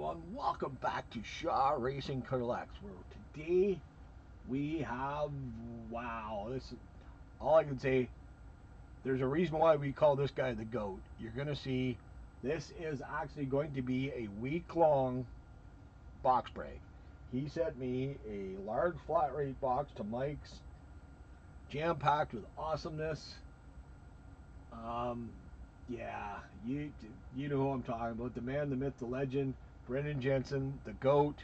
everyone, welcome back to Shaw Racing Collects, where today we have, wow, this is all I can say. There's a reason why we call this guy the GOAT. You're going to see this is actually going to be a week-long box break. He sent me a large flat rate box to Mike's, jam-packed with awesomeness. Yeah, you know who I'm talking about. The man, the myth, the legend, Brendan Jensen, the GOAT.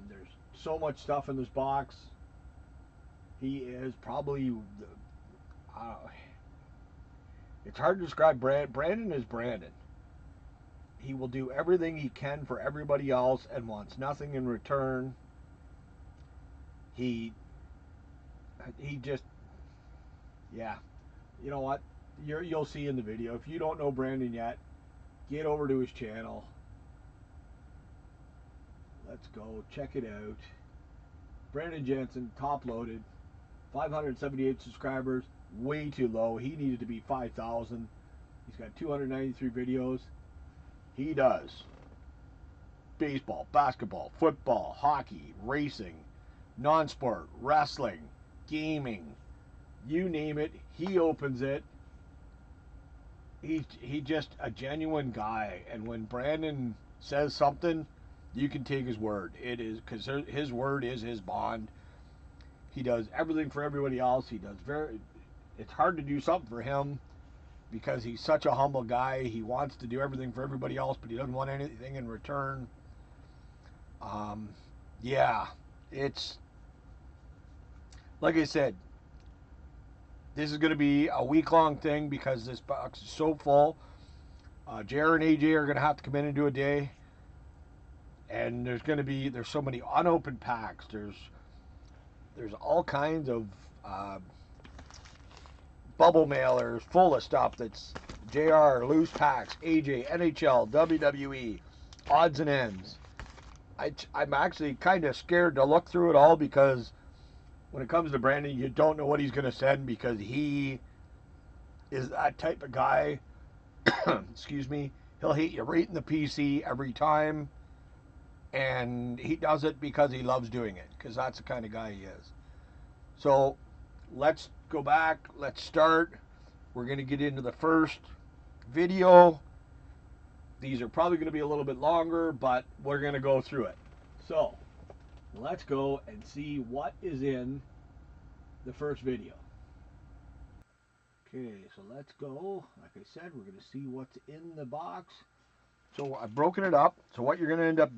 There's so much stuff in this box. He is probably, uh, it's hard to describe. Brandon is Brandon. He will do everything he can for everybody else and wants nothing in return. He just, yeah. You know what? You'll see in the video. If you don't know Brandon yet, get over to his channel. Let's go check it out. Brandon Jensen, top loaded, 578 subscribers, way too low. He needed to be 5,000. He's got 293 videos. He does baseball, basketball, football, hockey, racing, non-sport, wrestling, gaming, you name it, he opens it. He just a genuine guy, and when Brandon says something, you can take his word. It is because his word is his bond. He does everything for everybody else. It's hard to do something for him because he's such a humble guy. He wants to do everything for everybody else, but he doesn't want anything in return. Yeah, it's like I said, this is going to be a week-long thing because this box is so full. JR and AJ are going to have to come in and do a day. And there's so many unopened packs. There's all kinds of bubble mailers full of stuff that's JR, loose packs, AJ, NHL, WWE, odds and ends. I'm actually kind of scared to look through it all because when it comes to Brandon, you don't know what he's going to send because he is that type of guy. Excuse me. He'll hit you right in the PC every time. And he does it because he loves doing it, because that's the kind of guy he is. So let's go back. Let's start. We're going to get into the first video. These are probably going to be a little bit longer, but we're going to go through it. So let's go and see what is in the first video. Okay, so let's go. Like I said, we're going to see what's in the box. So I've broken it up. So what you're going to end up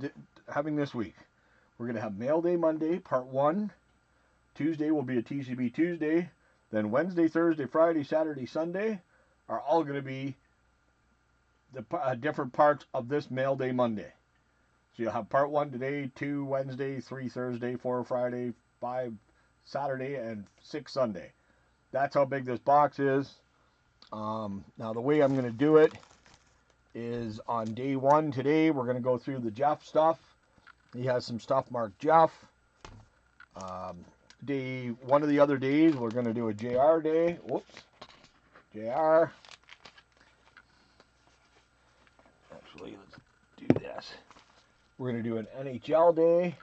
having this week, we're going to have Mailday Monday, part 1. Tuesday will be a TCB Tuesday. Then Wednesday, Thursday, Friday, Saturday, Sunday are all going to be the different parts of this Mailday Monday. So you'll have part 1 today, 2 Wednesday, 3 Thursday, 4 Friday, 5 Saturday, and 6 Sunday. That's how big this box is. Now the way I'm going to do it is on day 1 today, we're going to go through the Jeff stuff. He has some stuff marked Jeff. One of the other days, we're going to do a JR day. Whoops. JR. Actually, let's do this. We're going to do an NHL day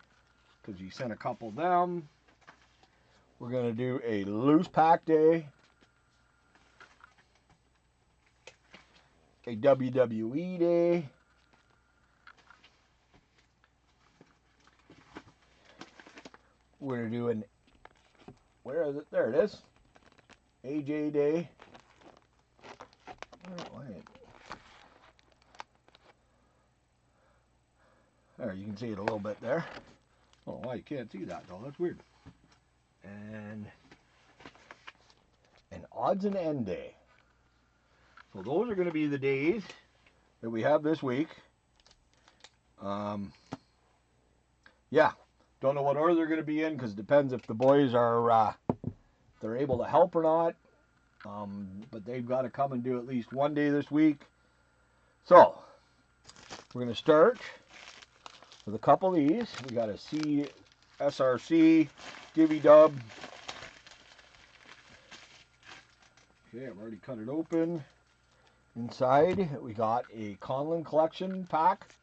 because he sent a couple of them. We're going to do a loose pack day. A WWE day. We're going to do an, where is it? There it is. AJ day. There, you can see it a little bit there. Oh, why you can't see that though? That's weird. And an odds and end day. So those are going to be the days that we have this week. Yeah, don't know what order they're going to be in because it depends if the boys are they're able to help or not. But they've got to come and do at least one day this week. So we're going to start with a couple of these. We got a SRC Divvy Dub. Okay, I've already cut it open. Inside, we got a Conlon Collection pack.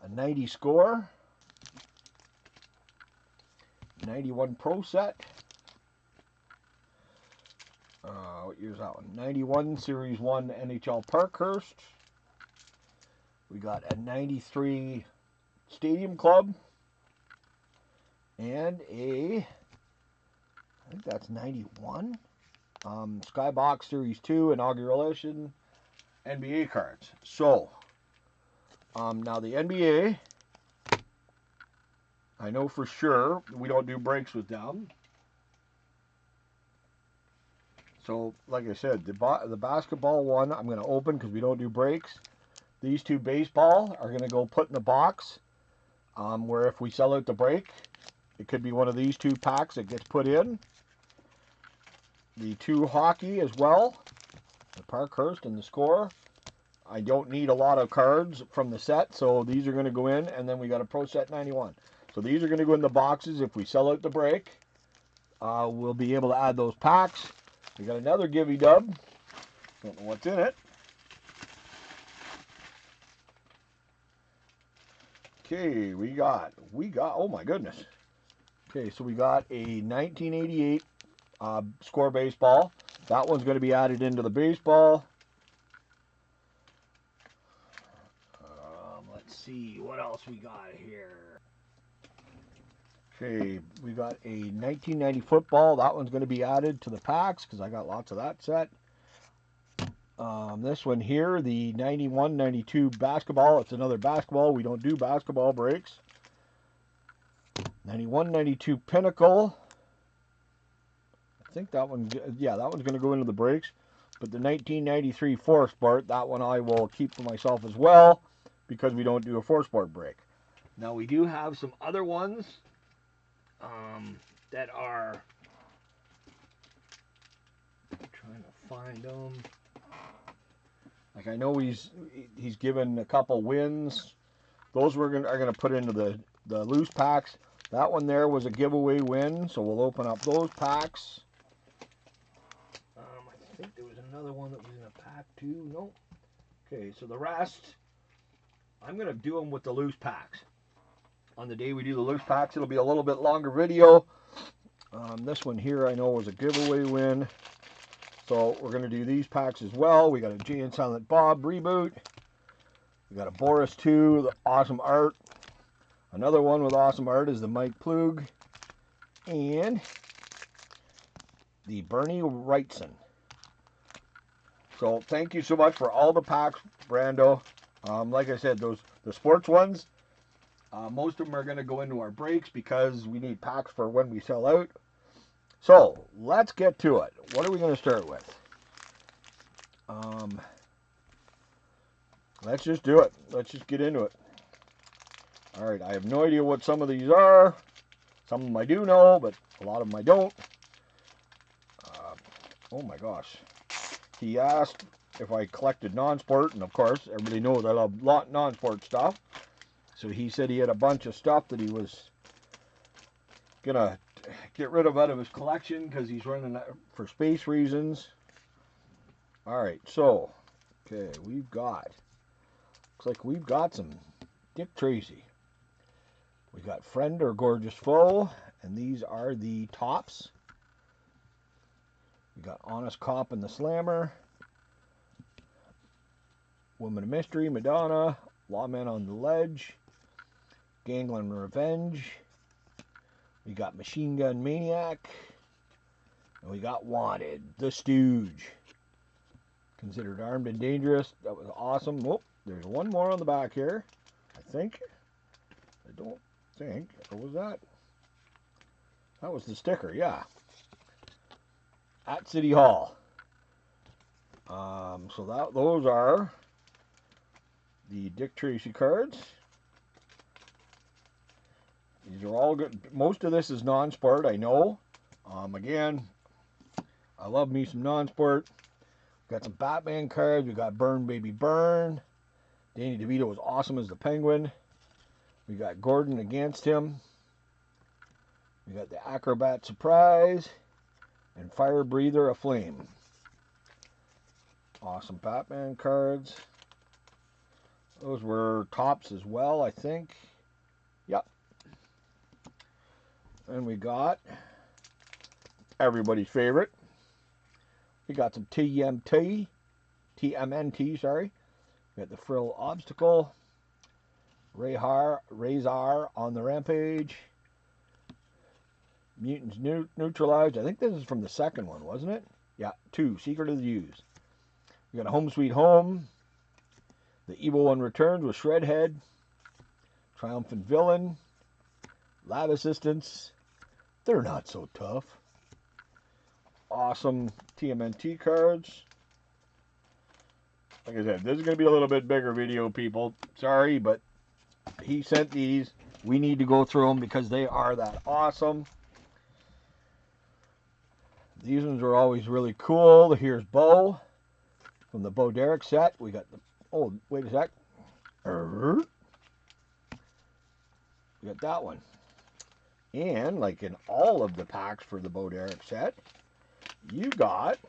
a 90 score, 91 pro set. What year's that one? 91 Series 1 NHL Parkhurst. We got a 93 Stadium Club. And I think that's 91. Skybox Series 2 Inaugural Edition NBA cards. So, now the NBA, I know for sure we don't do breaks with them. So, like I said, the basketball one I'm going to open because we don't do breaks. These two baseball are going to go put in the box, where if we sell out the break, it could be one of these two packs that gets put in. The two hockey as well, the Parkhurst and the score. I don't need a lot of cards from the set, so these are going to go in, and then we got a Pro Set 91. So these are going to go in the boxes. If we sell out the break, we'll be able to add those packs. We got another Givey Dub. Don't know what's in it. Okay, we got, oh my goodness. Okay, so we got a 1988 score baseball. That one's going to be added into the baseball. Let's see what else we got here. Okay, we got a 1990 football. That one's going to be added to the packs because I got lots of that set. This one here, the 91-92 basketball. It's another basketball. We don't do basketball breaks. 91-92 Pinnacle. I think that one, yeah, that one's going to go into the breaks. But the 1993 Four Sport, that one I will keep for myself as well because we don't do a Four Sport break. Now we do have some other ones that are, I'm trying to find them. Like I know he's given a couple wins. Those are gonna put into the loose packs. That one there was a giveaway win, so we'll open up those packs. I think there was another one that was in a pack too. Nope. Okay, so the rest, I'm gonna do them with the loose packs. On the day we do the loose packs, it'll be a little bit longer video. This one here I know was a giveaway win. So we're going to do these packs as well. We got a Jay and Silent Bob reboot. We got a Boris 2, the awesome art. Another one with awesome art is the Mike Plug. And the Bernie Wrightson. So thank you so much for all the packs, Brando. Like I said, the sports ones, most of them are going to go into our breaks because we need packs for when we sell out. So, let's get to it. What are we going to start with? Let's just do it. Let's just get into it. Alright, I have no idea what some of these are. Some of them I do know, but a lot of them I don't. Oh my gosh. He asked if I collected non-sport, and of course, everybody knows I love a lot non-sport stuff. So he said he had a bunch of stuff that he was going to get rid of out of his collection because he's running out for space reasons. Alright, so, okay, looks like we've got some Dick Tracy. We got Friend or Gorgeous Foe, and these are the tops. We got Honest Cop and the Slammer, Woman of Mystery, Madonna, Lawman on the Ledge, Gangland Revenge. We got Machine Gun Maniac. And we got Wanted, the Stooge. Considered armed and dangerous. That was awesome. Oh, there's one more on the back here. I think. I don't think. Or was that? That was the sticker, yeah. At City Hall. So those are the Dick Tracy cards. These are all good. Most of this is non-sport, I know. Again, I love me some non-sport. Got some Batman cards. We got Burn Baby Burn. Danny DeVito was awesome as the Penguin. We got Gordon against him. We got the Acrobat Surprise. And Fire Breather Aflame. Awesome Batman cards. Those were tops as well, I think. Yep. And we got everybody's favorite. We got some TMNT, sorry. We got the Frill Obstacle, Razor on the Rampage, Mutants Neutralized. I think this is from the second one, wasn't it? Yeah, 2, Secret of the Use. We got a Home Sweet Home. The Evil One Returns with Shredhead, Triumphant Villain, Lab Assistants. They're not so tough. Awesome TMNT cards. Like I said, this is going to be a little bit bigger video, people. Sorry, but he sent these. We need to go through them because they are that awesome. These ones are always really cool. Here's Bo from the Bo Derek set. We got the... Oh, wait a sec. We got that one. And, like in all of the packs for the Bo Derek set, you got...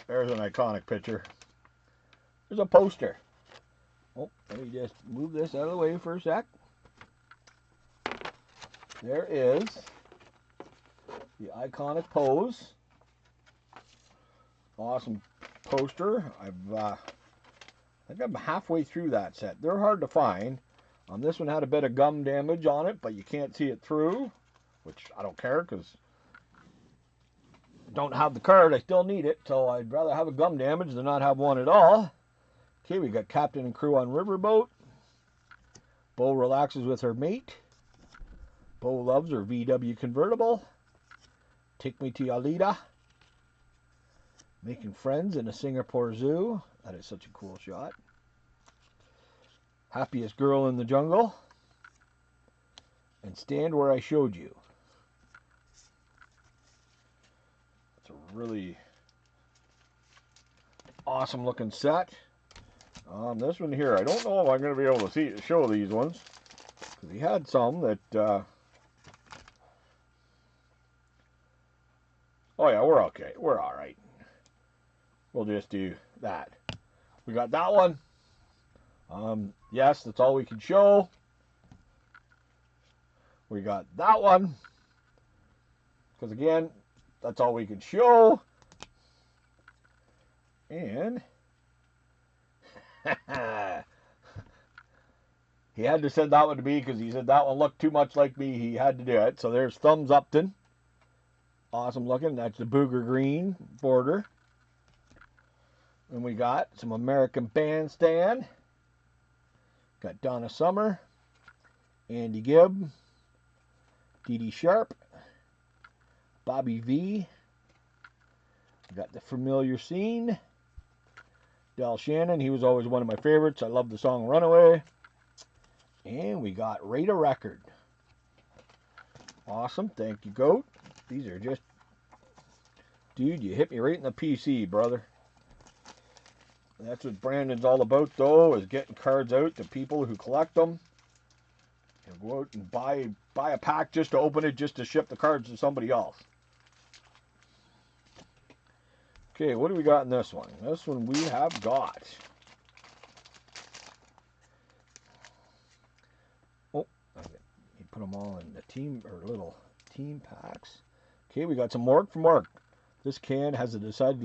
There's an iconic picture. There's a poster. Oh, let me just move this out of the way for a sec. There is the iconic pose. Awesome poster. I think I'm halfway through that set. They're hard to find. This one had a bit of gum damage on it, but you can't see it through, which I don't care because I don't have the card. I still need it, so I'd rather have a gum damage than not have one at all. Okay, we got Captain and Crew on Riverboat. Bo relaxes with her mate. Bo loves her VW convertible. Take Me to Alita. Making Friends in a Singapore Zoo. That is such a cool shot. Happiest Girl in the Jungle. And Stand Where I Showed You. It's a really awesome looking set. This one here, I don't know if I'm going to be able to show these ones. Because he had some that... Oh yeah, we're okay. We're alright. We'll just do that. We got that one. Yes, that's all we can show. We got that one. Because again, that's all we can show. And he had to send that one to me because he said that one looked too much like me. He had to do it. So there's Thumbs Upton. Awesome looking. That's the booger green border. And we got some American Bandstand. Got Donna Summer, Andy Gibb, Dee Dee Sharp, Bobby V. We got the Familiar Scene. Del Shannon, he was always one of my favorites. I love the song Runaway. And we got Rate a Record. Awesome. Thank you, Goat. These are just... Dude, you hit me right in the PC, brother. That's what Brandon's all about, though, is getting cards out to people who collect them. And go out and buy a pack just to open it, just to ship the cards to somebody else. Okay, what do we got in this one? This one we have got... Oh, you put them all in the team, or little team packs. Okay, we got some Mork from Mork. This can has decided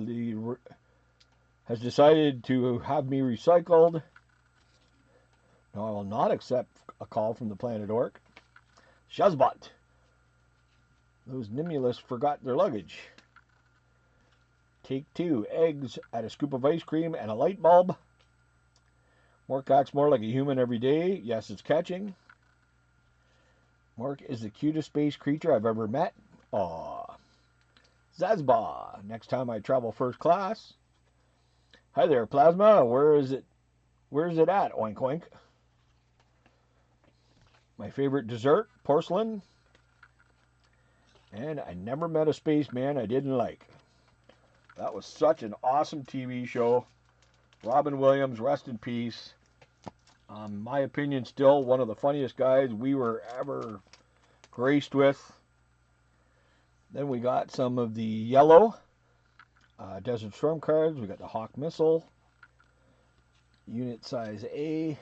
to have me recycled. No, I will not accept a call from the Planet Orc. Shazbot. Those Nimulus forgot their luggage. Take 2. Eggs at a scoop of ice cream and a light bulb. Mork acts more like a human every day. Yes, it's catching. Mork is the cutest space creature I've ever met. Aww. Zazba. Next time I travel first class. Hi there, Plasma. Where is it? Where's it at? Oink oink. My favorite dessert, porcelain. And I never met a spaceman I didn't like. That was such an awesome TV show. Robin Williams, rest in peace. My opinion, still one of the funniest guys we were ever graced with. Then we got some of the yellow Desert Storm cards. We got the Hawk Missile, Unit size A.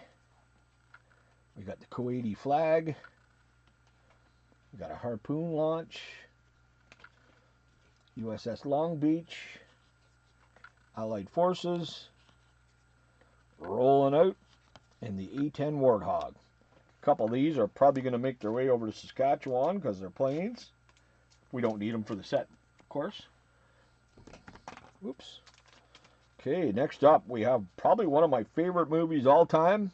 We got the Kuwaiti flag. We got a harpoon launch. USS Long Beach. Allied Forces. Rolling out. And the A-10 Warthog. A couple of these are probably going to make their way over to Saskatchewan because they're planes. We don't need them for the set, of course. Oops. Okay, next up we have probably one of my favorite movies all time,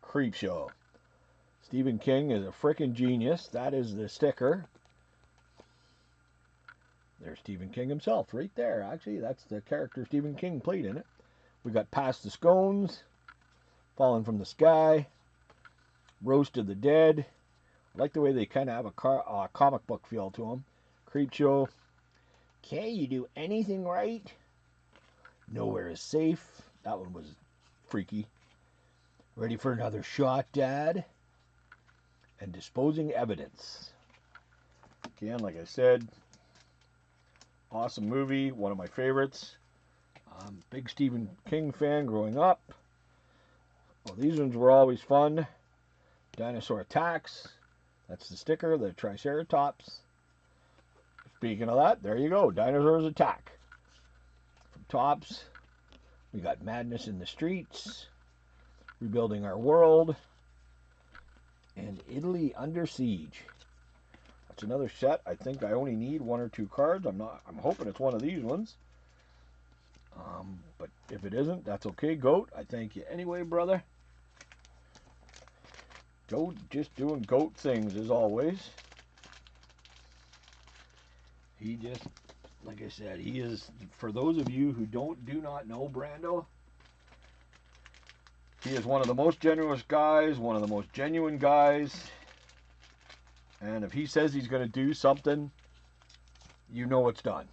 Creepshow. Stephen King is a freaking genius. That is the sticker. There's Stephen King himself right there. Actually, that's the character Stephen King played in it. We got Past the Scones, Falling from the Sky, Roast of the Dead. I like the way they kind of have a comic book feel to them. Creepshow. Can't you do anything right? Nowhere is safe. That one was freaky. Ready for another shot, Dad? And Disposing Evidence. Again, like I said, awesome movie. One of my favorites. Big Stephen King fan growing up. Well, these ones were always fun. Dinosaur Attacks. That's the sticker, the Triceratops. Speaking of that, there you go. Dinosaurs Attack. From Tops, we got Madness in the Streets, Rebuilding Our World, and Italy Under Siege. That's another set. I think I only need 1 or 2 cards. I'm hoping it's one of these ones. But if it isn't, that's okay. Goat, I thank you anyway, brother. Goat just doing goat things as always. He just, like I said, he is, for those of you who do not know Brando, he is one of the most generous guys, one of the most genuine guys. And if he says he's going to do something, you know it's done.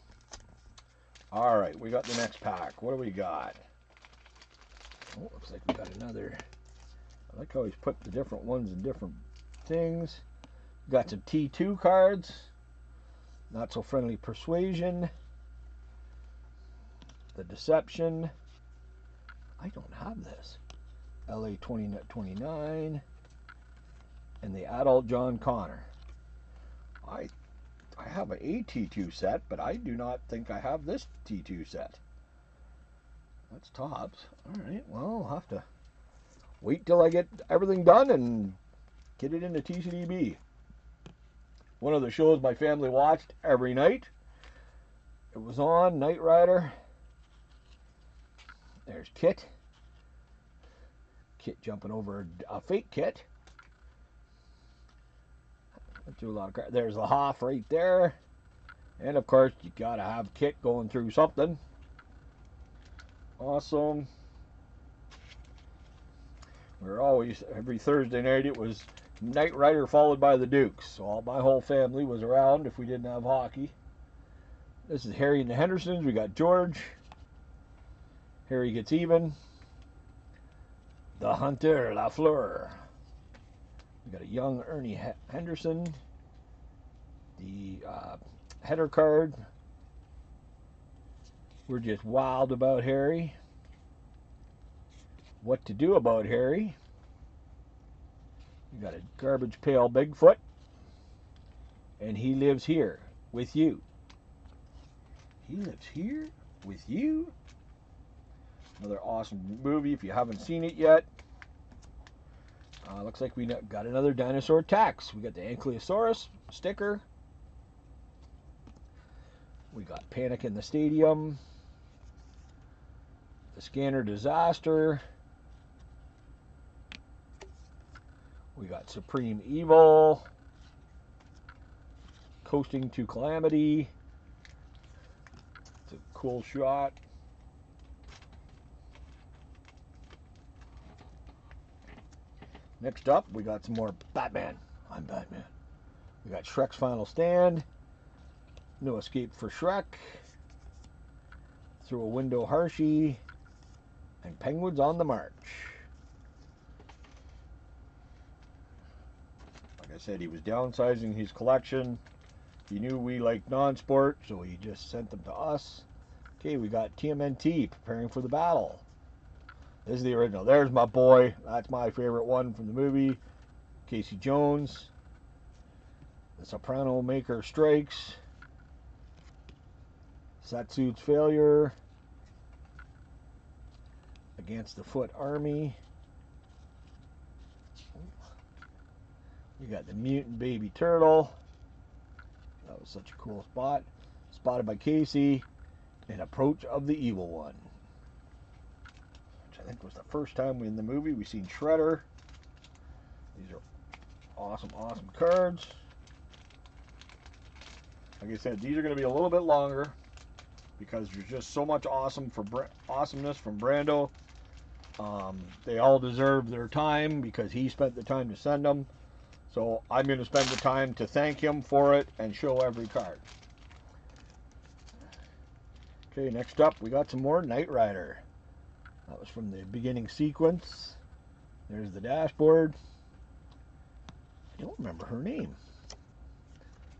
All right, we got the next pack. What do we got? Oh, looks like we got another. I like how he's put the different ones in different things. Got some T2 cards. Not So Friendly Persuasion. The Deception. I don't have this. LA 2029. And the Adult John Connor. I have an T2 set, but I do not think I have this T2 set. That's Tops. Alright, well, I'll have to wait till I get everything done and get it into TCDB. One of the shows my family watched every night. It was on Knight Rider. There's Kit. Kit jumping over a fake Kit. Do a lot of. There's the Hoff right there. And of course, you gotta have Kit going through something. Awesome. We're always, every Thursday night, it was Knight Rider followed by the Dukes. So all my whole family was around if we didn't have hockey. This is Harry and the Hendersons. We got George. Harry Gets Even. The Hunter Lafleur. We got a young Ernie Henderson. The header card. We're just wild about Harry. What to do about Harry. We got a Garbage Pail Bigfoot. And he lives here with you. He lives here with you. Another awesome movie if you haven't seen it yet. Looks like we got another Dinosaur Attacks. We got the Ankylosaurus sticker. We got Panic in the Stadium. The Scanner Disaster. We got Supreme Evil. Coasting to Calamity. It's a cool shot. Next up, we got some more Batman. I'm Batman. We got Shrek's Final Stand. No Escape for Shrek. Through a Window Hershey. And Penguins on the March. Like I said, he was downsizing his collection. He knew we liked non-sport, so he just sent them to us. Okay, we got TMNT, Preparing for the Battle. This is the original. There's my boy. That's my favorite one from the movie. Casey Jones. The soprano maker strikes. Satsu's failure. Against the Foot Army. You got the mutant baby turtle. That was such a cool spot. Spotted by Casey. And Approach of the Evil One. Which I think was the first time in the movie we seen Shredder. These are awesome, awesome cards. Like I said, these are going to be a little bit longer because there's just so much awesomeness from Brando. They all deserve their time because he spent the time to send them. So I'm going to spend the time to thank him for it and show every card. Okay, next up we got some more Knight Rider. That was from the beginning sequence. There's the dashboard. I don't remember her name.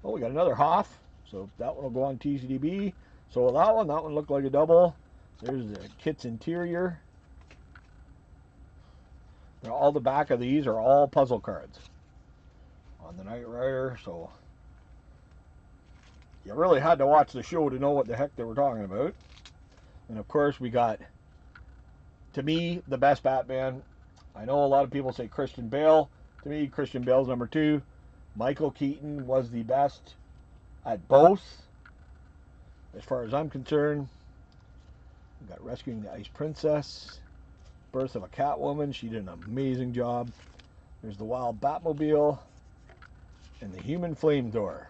Oh, we got another Hoff. So that one will go on TCDB. So that one looked like a double. There's the kit's interior. Now, all the back of these are all puzzle cards on the Knight Rider. So you really had to watch the show to know what the heck they were talking about. And of course we got, to me, the best Batman. I know a lot of people say Christian Bale. To me, Christian Bale's number 2. Michael Keaton was the best at both, as far as I'm concerned. We got Rescuing the Ice Princess, Birth of a Catwoman. She did an amazing job. There's the Wild Batmobile and the Human Flamethrower.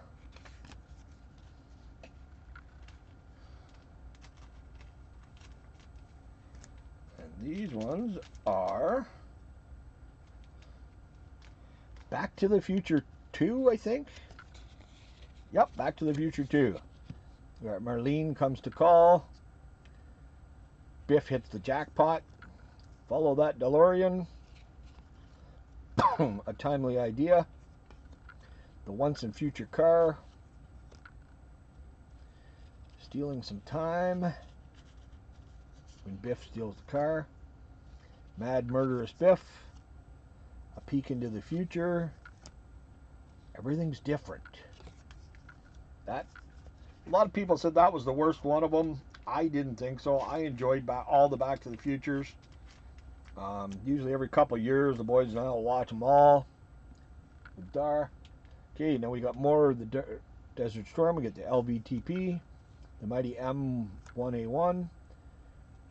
And these ones are Back to the Future 2, I think. Yep, Back to the Future 2. We got Marlene Comes to Call. Biff Hits the Jackpot. Follow That DeLorean. A Timely Idea. The Once and Future Car. Stealing Some Time. When Biff Steals the Car. Mad Murderous Biff. A Peek into the Future. Everything's Different. That, a lot of people said that was the worst one of them. I didn't think so. I enjoyed all the Back to the Futures. Usually every couple of years, the boys and I will watch them all. Okay, now we got more of the Desert Storm. We get the LVTP, the mighty M1A1,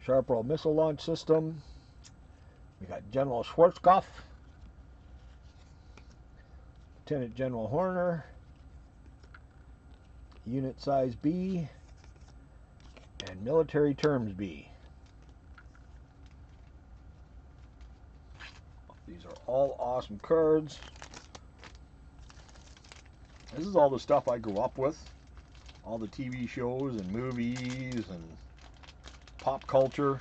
Sharpwell Missile Launch System. We got General Schwarzkopf, Lieutenant General Horner, Unit Size B, and Military Terms B. These are all awesome cards. This is all the stuff I grew up with. All the TV shows and movies and pop culture.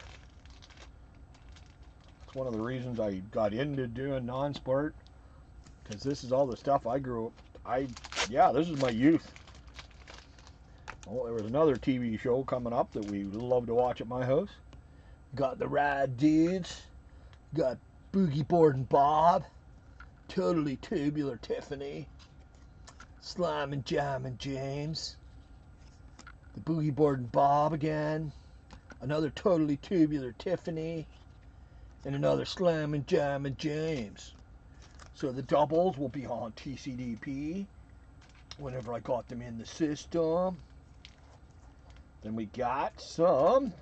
It's one of the reasons I got into doing non-sport, because this is all the stuff I grew up. Yeah, this is my youth. Oh, there was another TV show coming up that we love to watch at my house. Got the Rad Dudes. Got Boogie Boarding Bob. Totally Tubular Tiffany. Slime and Jam and James. The Boogie Boarding Bob again. Another Totally Tubular Tiffany. And another Slam and Jam and James. So the doubles will be on TCDP whenever I got them in the system. Then we got some,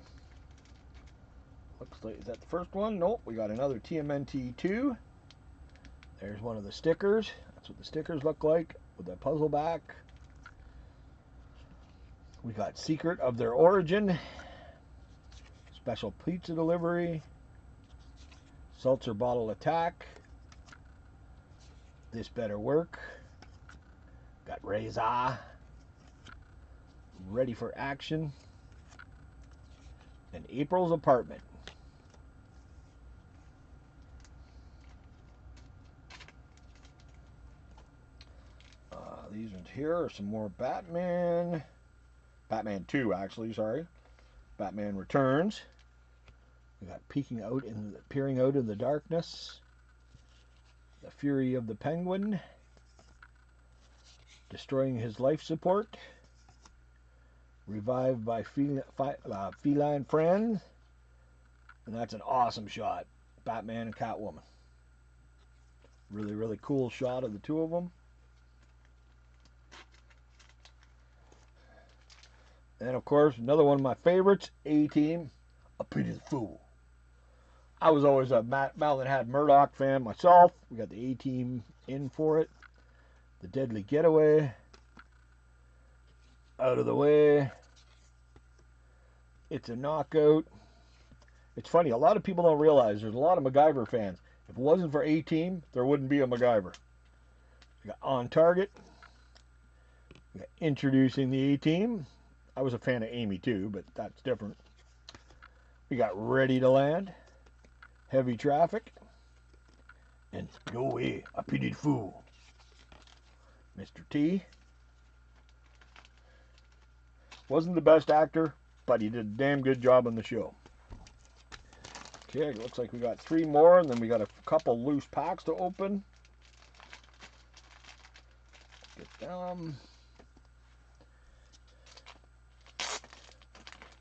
looks like, is that the first one? Nope, we got another TMNT2. There's one of the stickers. That's what the stickers look like with that puzzle back. We got Secret of Their Origin, Special Pizza Delivery, Seltzer Bottle Attack, This Better Work, got Razor, Ready for Action, and April's Apartment. These ones here are some more Batman. Batman 2, actually, sorry. Batman Returns. We got peering out in the darkness. The fury of the penguin. Destroying his life support. Revived by feline friends. And that's an awesome shot. Batman and Catwoman. Really, really cool shot of the two of them. And of course, another one of my favorites, A-Team, A Pity the Fool. I was always a Malin Had Murdoch fan myself. We got the A-Team in for it. The Deadly Getaway. Out of the way. It's a knockout. It's funny, a lot of people don't realize there's a lot of MacGyver fans. If it wasn't for A-Team, there wouldn't be a MacGyver. We got On Target. We got Introducing the A-Team. I was a fan of Amy too, but that's different. We got Ready to Land. Heavy Traffic. And No Way, I Pity the Fool. Mr. T. Wasn't the best actor, but he did a damn good job on the show. Okay, it looks like we got 3 more, and then we got a couple loose packs to open. Get them.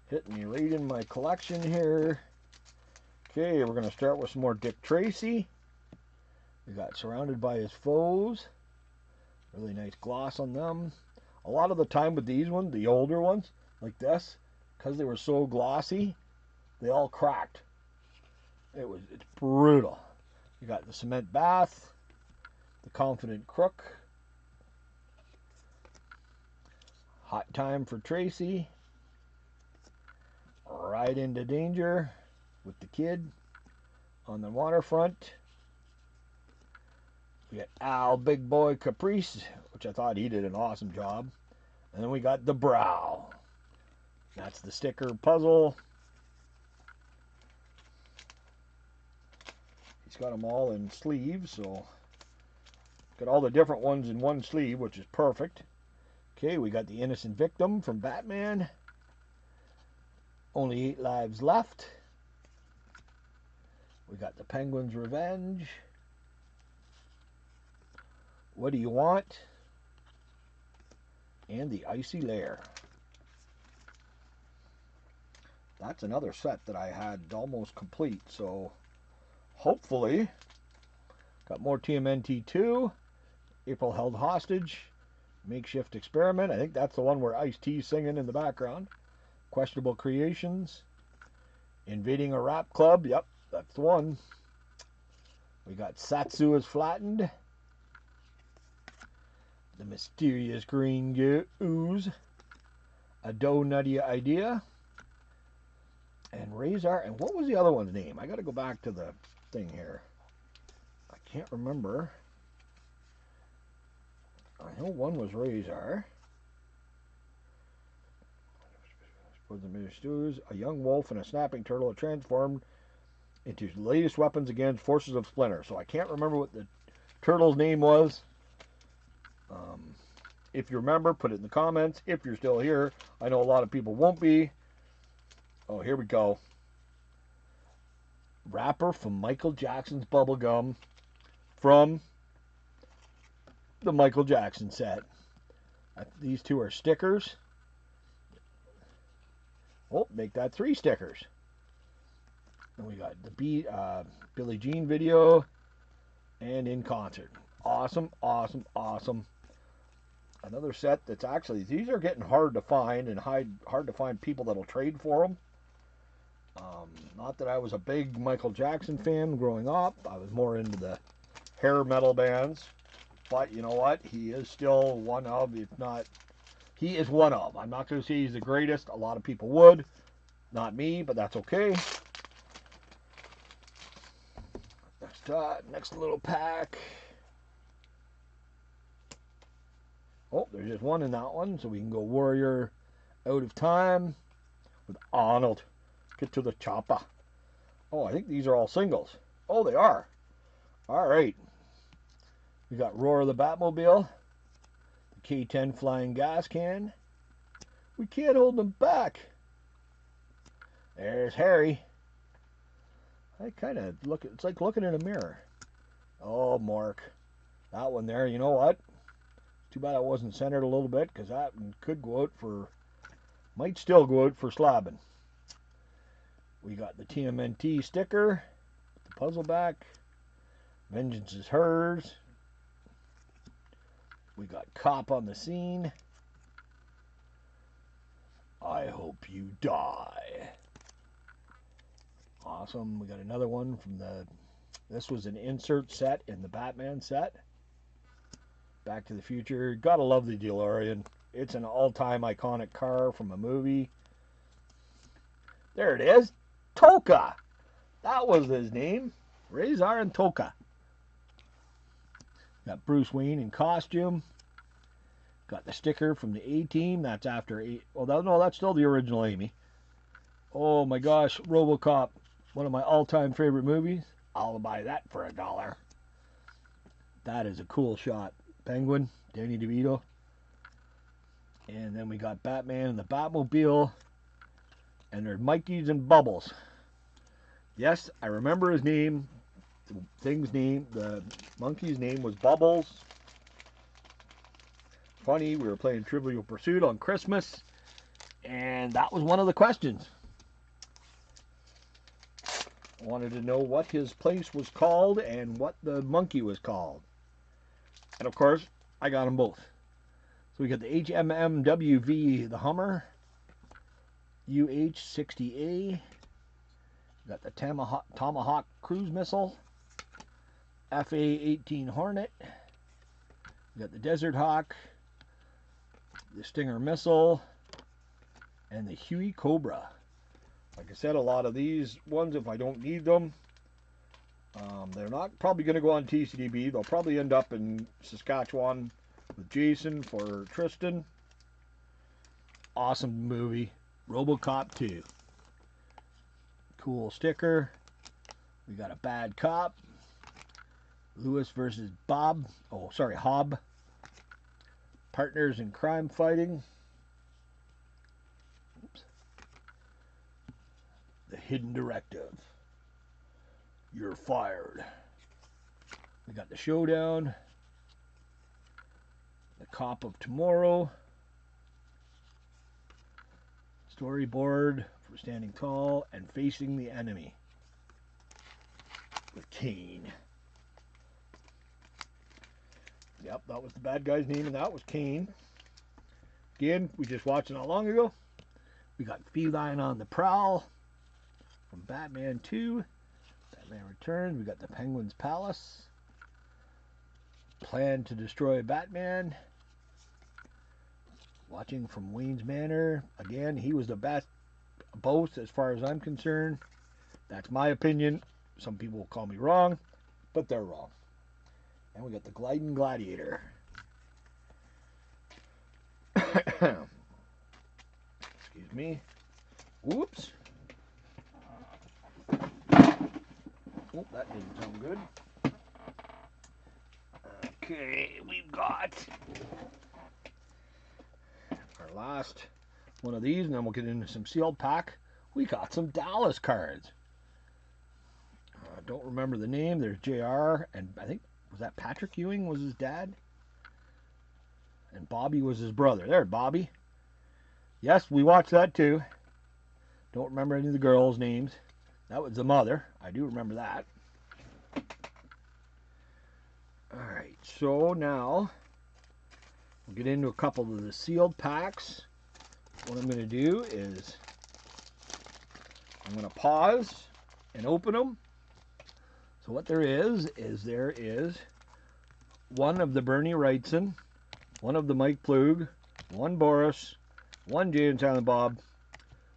Hitting me right in my collection here. Okay, we're going to start with some more Dick Tracy. We got Surrounded by His Foes. Really nice gloss on them. A lot of the time with these ones, the older ones, like this, because they were so glossy, they all cracked. It's brutal. You got the Cement Bath, the Confident Crook, Hot Time for Tracy, Ride into Danger with the kid on the waterfront. We got Al Big Boy Caprice, which I thought he did an awesome job. And then we got The Brow. That's the sticker puzzle. He's got them all in sleeves, so got all the different ones in one sleeve, which is perfect. Okay, we got the Innocent Victim from Batman. Only 8 lives left. We got the Penguin's Revenge. What Do You Want? And the Icy Lair. That's another set that I had almost complete, so hopefully got more TMNT 2, April Held Hostage, Makeshift Experiment. I think that's the one where Ice-T's singing in the background. Questionable Creations, Invading a Rap Club. Yep, that's the one. We got Satsu is Flattened, The Mysterious Green Ooze, A Dough Nutty Idea, and Razor. And what was the other one's name? I got to go back to the thing here. I can't remember. I know one was Razor. For the Stews, a young wolf and a snapping turtle are transformed into latest weapons against forces of Splinter. So I can't remember what the turtle's name was. If you remember, put it in the comments. If you're still here, I know a lot of people won't be. Oh, here we go. Wrapper from Michael Jackson's Bubblegum from the Michael Jackson set. These 2 are stickers. Oh, make that 3 stickers. And we got the Billie Jean video and In Concert. Awesome, awesome, awesome. Another set that's actually, these are getting hard to find, and hard to find people that'll trade for them. Not that I was a big Michael Jackson fan growing up. I was more into the hair metal bands. But you know what? He is still one of, if not, he is one of. I'm not going to say he's the greatest. A lot of people would. Not me, but that's okay. Next little pack. Oh, there's just one in that one, so we can go Warrior Out of Time with Arnold. Get to the chopper. Oh, I think these are all singles. Oh, they are. All right. We got Roar of the Batmobile. The K-10 Flying Gas Can. We can't hold them back. There's Harry. I kind of look, it's like looking in a mirror. Oh, Mark. That one there, you know what? Too bad I wasn't centered a little bit, because that one could go out for, might still go out for slabbing. We got the TMNT sticker, the puzzle back. Vengeance is hers. We got cop on the scene. I hope you die. Awesome. We got another one from the, this was an insert set in the Batman set. Back to the Future. Gotta love the DeLorean. It's an all-time iconic car from a movie. There it is. Toka. That was his name. Razor and Toka. Got Bruce Wayne in costume. Got the sticker from the A-Team. That's after well, no, that's still the original Amy. Oh my gosh, RoboCop. One of my all-time favorite movies. I'll buy that for $1. That is a cool shot. Penguin, Danny DeVito. And then we got Batman and the Batmobile. And there's Mikey's and Bubbles. Yes, I remember his name. The thing's name, the monkey's name was Bubbles. Funny, we were playing Trivial Pursuit on Christmas, and that was one of the questions. I wanted to know what his place was called and what the monkey was called. And of course, I got them both. So we got the HMMWV, the Hummer, UH-60A, got the Tomahawk cruise missile, FA-18 Hornet, we got the Desert Hawk, the Stinger missile, and the Huey Cobra. Like I said, a lot of these ones, if I don't need them, they're not probably going to go on TCDB. They'll probably end up in Saskatchewan with Jason for Tristan. Awesome movie. RoboCop 2. Cool sticker. We got a bad cop. Lewis versus Bob. Oh, sorry, Hobb. Partners in crime fighting. Oops. The hidden directive. You're fired. We got the showdown. The cop of tomorrow. Storyboard for standing tall and facing the enemy. With Kane. Yep, that was the bad guy's name, and that was Kane. Again, we just watched it not long ago. We got Feline on the Prowl from Batman 2. Batman Returns. We got the Penguin's Palace. Plan to destroy Batman. Watching from Wayne's Manor. Again, he was the best both as far as I'm concerned. That's my opinion. Some people will call me wrong, but they're wrong. And we got the Gliding Gladiator. Excuse me. Whoops. Oh, that didn't sound good. Okay, we've got our last one of these, and then we'll get into some sealed pack. We got some Dallas cards. I don't remember the name. There's JR, and I think, was that Patrick Ewing was his dad? And Bobby was his brother. There, Bobby. Yes, we watched that too. Don't remember any of the girls' names. That was the mother. I do remember that. Alright, so now we'll get into a couple of the sealed packs. What I'm going to do is I'm going to pause and open them. So what there is one of the Bernie Wrightson, one of the Mike Plug, one Boris, one Jay and Silent Bob,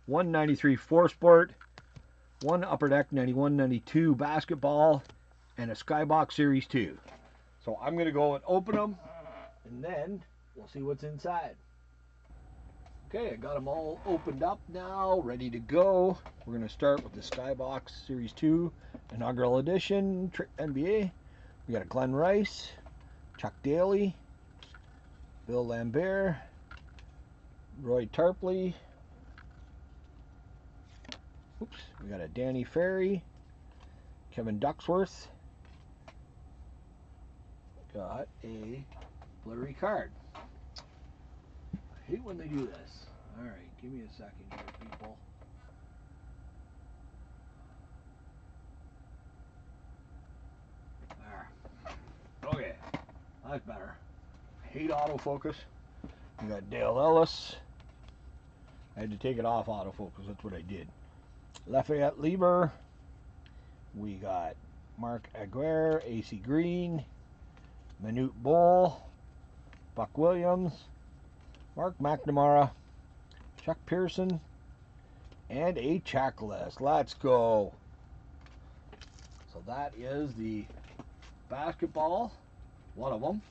one 93 Four Sport, one Upper Deck 91-92 basketball, and a Skybox Series 2. So I'm going to go and open them, and then we'll see what's inside. Okay, I got them all opened up now, ready to go. We're going to start with the Skybox Series 2 Inaugural Edition NBA. We got a Glenn Rice, Chuck Daly, Bill Lambert, Roy Tarpley. Oops, we got a Danny Ferry, Kevin Ducksworth. Got a blurry card. I hate when they do this. Alright, give me a second here, people. There. Okay, that's better. I hate autofocus. We got Dale Ellis. I had to take it off autofocus, that's what I did. Lafayette Lieber. We got Mark Aguirre, AC Green, Manute Bol, Buck Williams, Mark McNamara, Chuck Pearson, and a checklist. Let's go. So that is the basketball, one of them.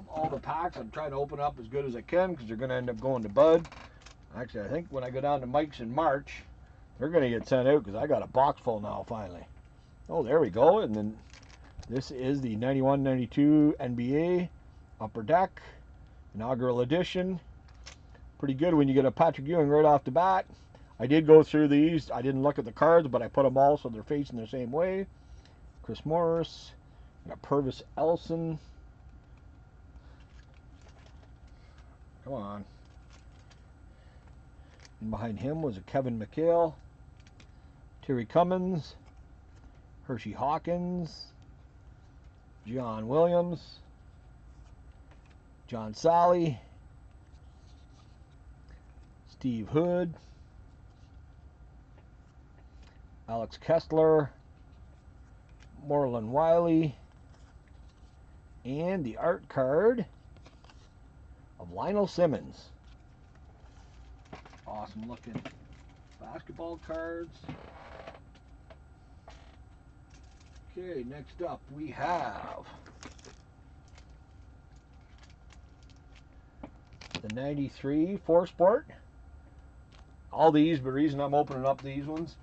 All the packs I'm trying to open up as good as I can because they're going to end up going to Bud. Actually, I think when I go down to Mike's in March, they're going to get sent out because I got a box full now finally. Oh, there we go. And then this is the 91-92 NBA Upper Deck inaugural edition. Pretty good when you get a Patrick Ewing right off the bat. I did go through these. I didn't look at the cards, but I put them all so they're facing the same way. Chris Morris, and a Purvis Ellison. Come on. And behind him was a Kevin McHale, Terry Cummins, Hershey Hawkins, John Williams, John Sally, Steve Hood, Alex Kessler, Moreland Wiley, and the art card of Lionel Simmons. Awesome looking basketball cards. Okay, next up we have the 93 4 Sport. All these, but the reason I'm opening up these ones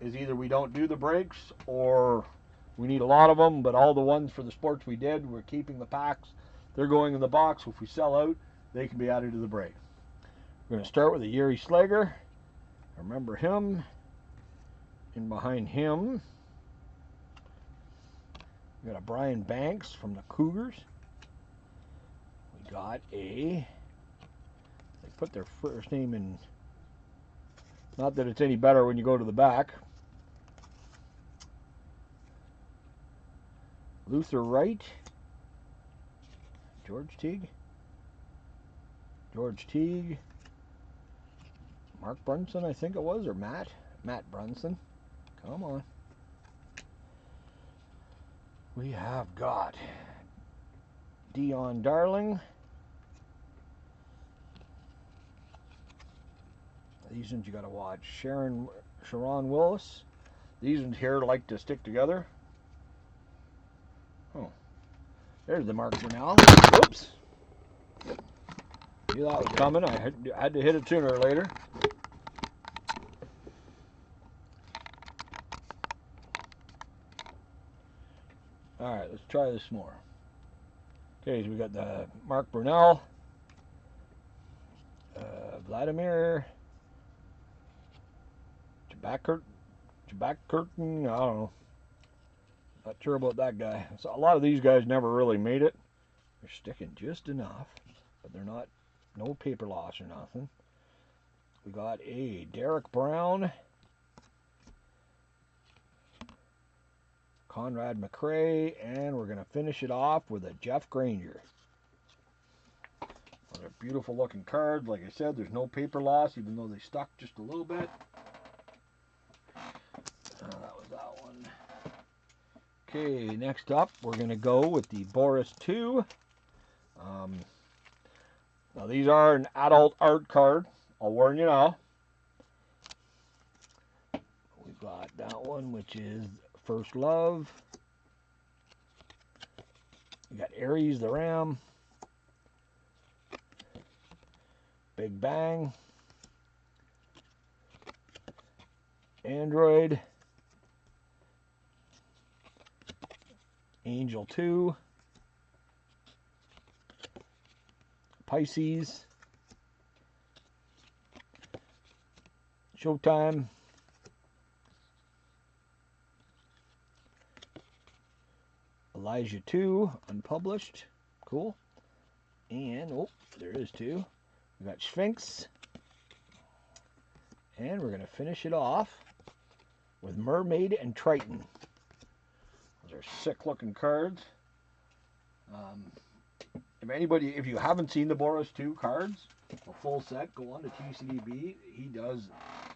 is either we don't do the breaks or we need a lot of them, but all the ones for the sports we did, we're keeping the packs. They're going in the box. If we sell out, they can be added to the break. We're going to start with a Yuri Slager. Remember him. And behind him, we got a Brian Banks from the Cougars. We got a, they put their first name in, not that it's any better when you go to the back. Luther Wright, George Teague, Mark Brunson, I think it was, or Matt Brunson. Come on. We have got Dion Darling. These ones you gotta watch. Sharon Willis. These ones here like to stick together. Oh, there's the Mark Brunell. Oops. Knew that was coming. I had to hit it sooner or later. All right, let's try this more. Okay, so we got the Mark Brunell, Vladimir Curtin. I don't know. Not sure about that guy. So a lot of these guys never really made it. They're sticking just enough, but they're not, no paper loss or nothing. We got a Derek Brown, Conrad McRae, and we're going to finish it off with a Jeff Granger. They're beautiful looking cards. Like I said, there's no paper loss, even though they stuck just a little bit. That was that one. Okay, next up, we're going to go with the Boris 2. Now, these are an adult art card. I'll warn you now. We've got that one, which is First Love. We got Aries the Ram. Big Bang. Android. Angel 2. Pisces. Showtime. Elijah 2, unpublished. Cool. And, oh, there is 2. We got Sphinx. And we're going to finish it off with Mermaid and Triton. Those are sick looking cards. If you haven't seen the Boris 2 cards, a full set, go on to TCDB.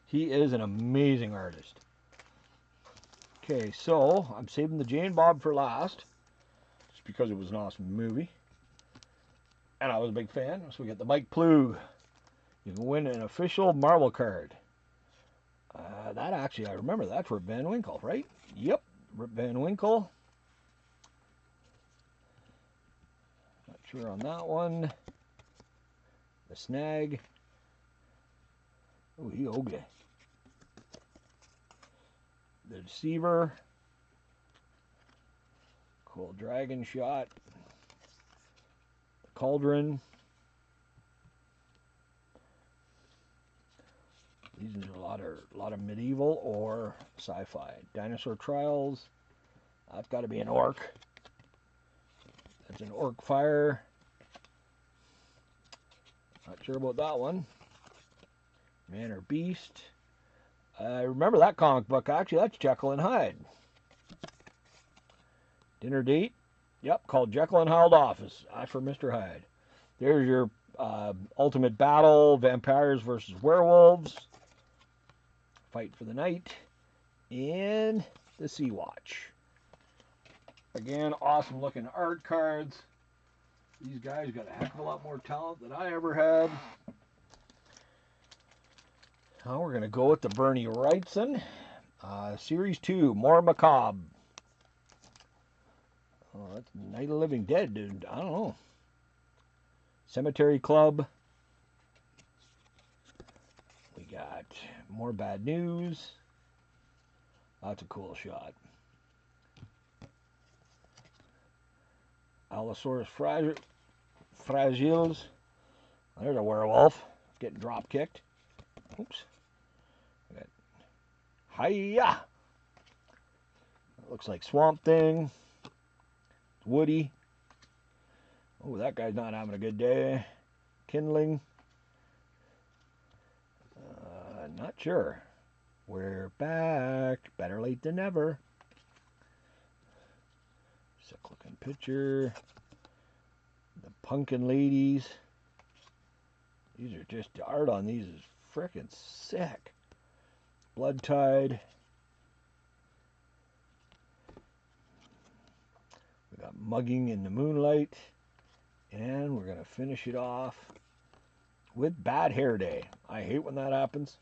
He is an amazing artist. Okay, so I'm saving the Jane Bob for last, just because it was an awesome movie. And I was a big fan. So we got the Mike Plug. You can win an official Marvel card. That actually, I remember that's Rip Van Winkle, right? Yep, Rip Van Winkle. Not sure on that one. The Snag. Oh, he okay. The Deceiver. Cool Dragon Shot. The Cauldron. These are a lot of medieval or sci-fi. Dinosaur Trials. That's got to be an orc. That's an orc fire. Not sure about that one. Man or Beast. I remember that comic book. Actually, that's Jekyll and Hyde. Dinner Date. Yep, called Jekyll and Hyde Office. That's for Mr. Hyde. There's your Ultimate Battle. Vampires versus Werewolves. Fight for the Night. And the Sea Watch. Again, awesome looking art cards. These guys got a heck of a lot more talent than I ever had. Now we're going to go with the Bernie Wrightson. Series 2, More Macabre. Oh, that's Night of the Living Dead, dude. I don't know. Cemetery Club. We got More Bad News. That's a cool shot. Allosaurus Fragiles. There's a werewolf. Getting drop kicked. Oops. Hiya! Looks like Swamp Thing. Woody. Oh, that guy's not having a good day. Kindling. Not sure. We're back. Better late than never. Sick looking picture. The Pumpkin Ladies. These are just, the art on these is freaking sick. Blood Tide. We got Mugging in the Moonlight. And we're going to finish it off with Bad Hair Day. I hate when that happens.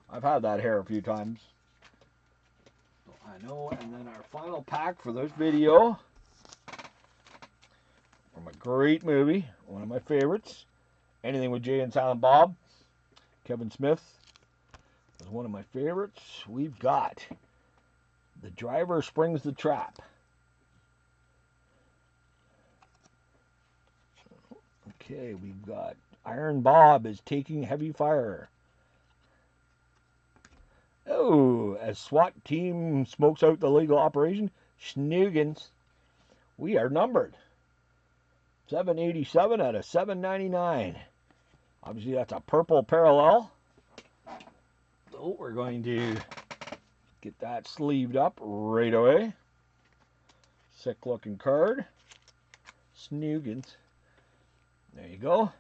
I've had that hair a few times. I know. And then our final pack for this video from a great movie, one of my favorites. Anything with Jay and Silent Bob. Kevin Smith was one of my favorites. We've got The Driver Springs the Trap. Okay, we've got Iron Bob is Taking Heavy Fire. Oh, as SWAT team smokes out the legal operation, Snoogans. We are numbered. 787 out of 799. Obviously, that's a purple parallel. So we're going to get that sleeved up right away. Sick looking card. Snoogans. There you go.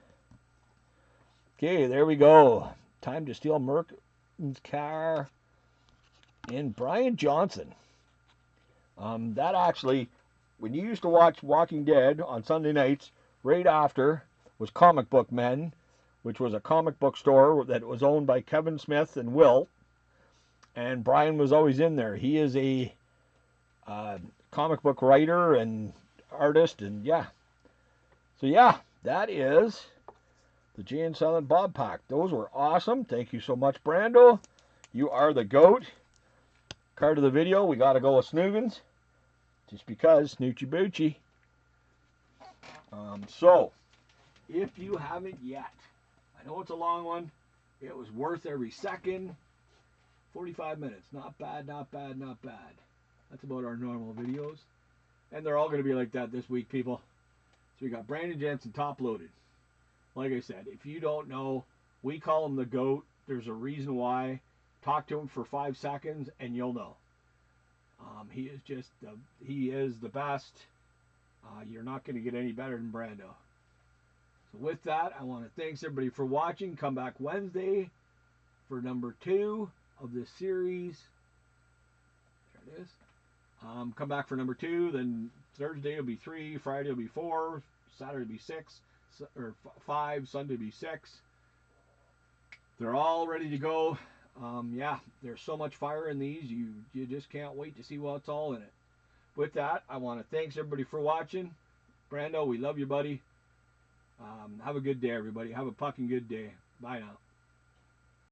Okay, there we go. Time to Steal Merton's Car. And Brian Johnson. That actually, when you used to watch Walking Dead on Sunday nights, right after was Comic Book Men, which was a comic book store that was owned by Kevin Smith and Will. And Brian was always in there. He is a comic book writer and artist, and yeah. So yeah, that is the Jay and Silent Bob pack. Those were awesome. Thank you so much, Brando. You are the GOAT. Card of the video, we got to go with Snoogans. Just because, Snoochie Boochie. So, if you haven't yet, I know it's a long one. It was worth every second. 45 minutes. Not bad, not bad, not bad. That's about our normal videos. And they're all going to be like that this week, people. So we got Brandon Jensen, top loaded. Like I said, if you don't know, we call him the GOAT. There's a reason why. Talk to him for 5 seconds and you'll know. He is the best. You're not going to get any better than Brando. So with that, I want to thank everybody for watching. Come back Wednesday for number 2 of this series. There it is. Come back for number 2. Then Thursday will be 3. Friday will be 4. Saturday will be 6. Or 5. Sunday will be 6. They're all ready to go. Yeah, there's so much fire in these. You just can't wait to see what's all in it. With that, I want to thank everybody for watching. Brando, we love you, buddy. Have a good day, everybody. Have a fucking good day. Bye now.